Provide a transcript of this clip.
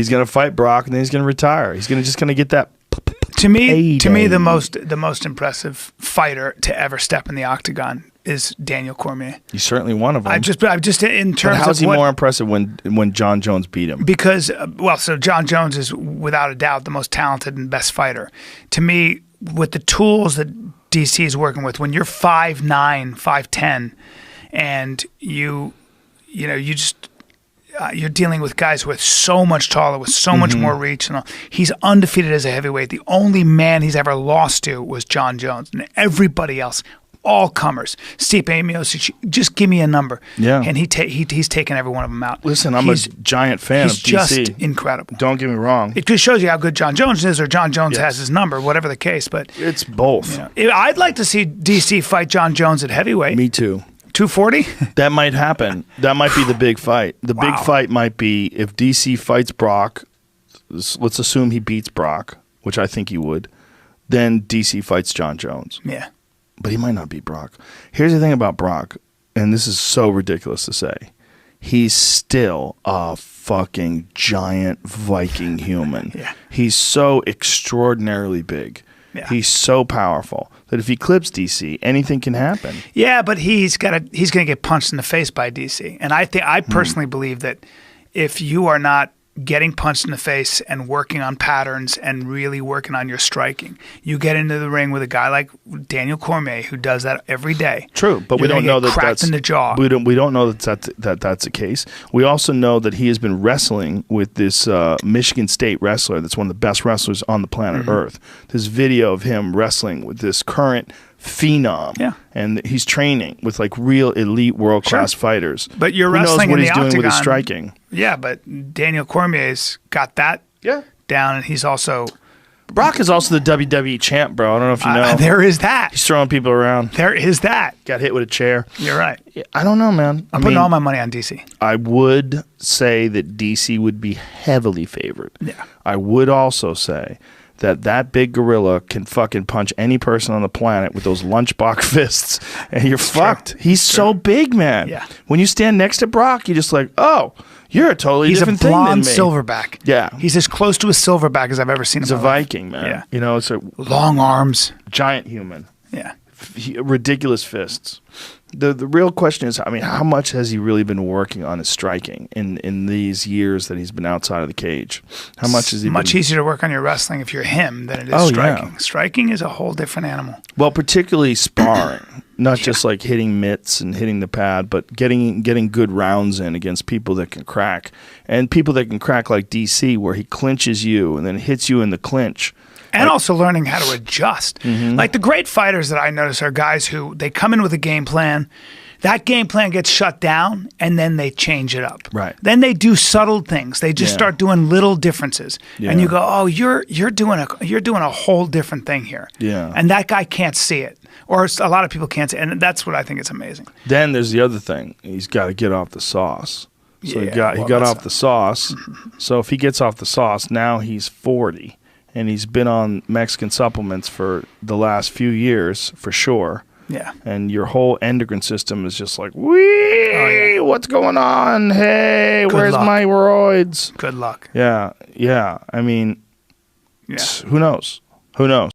He's going to fight Brock, and then he's going to retire. He's just going to get that. To me, the most impressive fighter to ever step in the octagon is Daniel Cormier. He's certainly one of them. I just in terms of how's he more impressive when John Jones beat him? Because so John Jones is without a doubt the most talented and best fighter. To me, with the tools that DC is working with, when you're 5'9", 5'10", and you're dealing with guys who are so much taller, with so much more reach, and all. He's undefeated as a heavyweight. The only man he's ever lost to was John Jones, and everybody else, all comers. Stipe Miocic, just give me a number. Yeah, and he's taken every one of them out. Listen, I'm a giant fan of DC. He's just incredible. Don't get me wrong. It just shows you how good John Jones is, or John Jones has his number, whatever the case. But it's both. I'd like to see DC fight John Jones at heavyweight. Me too. 240? That might happen. That might be the big fight. The big fight might be if DC fights Brock. Let's assume he beats Brock, which I think he would. Then DC fights John Jones. Yeah. But he might not beat Brock. Here's the thing about Brock, and this is so ridiculous to say. He's still a fucking giant Viking human. Yeah. He's so extraordinarily big. Yeah. He's so powerful that if he clips DC, anything can happen. Yeah, but he's going to get punched in the face by DC. And I personally believe that if you are not getting punched in the face and working on patterns and really working on your striking, you get into the ring with a guy like Daniel Cormier who does that every day. True, but we don't know that that's in the jaw. We don't know that's the case. We also know that he has been wrestling with this Michigan State wrestler that's one of the best wrestlers on the planet Earth. This video of him wrestling with this current phenom. Yeah. And he's training with like real elite world class fighters. But you're Who wrestling knows what in he's the doing octagon. with his striking. Yeah, but Daniel Cormier's got that down, and he's also Brock is also the WWE champ, bro. I don't know if you know. There is that. He's throwing people around. There is that. Got hit with a chair. You're right. I don't know, man. I'm putting all my money on DC. I would say that DC would be heavily favored. Yeah. I would also say that big gorilla can fucking punch any person on the planet with those lunchbox fists, and you're fucked. He's so big, man. Yeah. When you stand next to Brock, you're just like, oh, you're a totally different thing than me. He's a blonde silverback. Yeah. He's as close to a silverback as I've ever seen him. He's a Viking, man. Yeah. You know, it's a long arms. Giant human. Yeah. Ridiculous fists. The real question is, I mean, how much has he really been working on his striking in these years that he's been outside of the cage? How much has he much been... easier to work on your wrestling if you're him than it is striking. Yeah. Striking is a whole different animal. Well, particularly sparring, not just like hitting mitts and hitting the pad, but getting good rounds in against people that can crack. And people that can crack like DC, where he clinches you and then hits you in the clinch. And also learning how to adjust. Like the great fighters that I notice are guys who they come in with a game plan. That game plan gets shut down, and then they change it up. Right. Then they do subtle things. They just start doing little differences, and you go, "Oh, you're doing a whole different thing here." Yeah. And that guy can't see it, or a lot of people can't see it, and that's what I think is amazing. Then there's the other thing. He's got to get off the sauce. So he got off the sauce. So if he gets off the sauce, now he's 40. And he's been on Mexican supplements for the last few years, for sure. Yeah. And your whole endocrine system is just like, wee, what's going on? Hey, where's my roids? Good luck. Yeah. I mean, who knows? Who knows?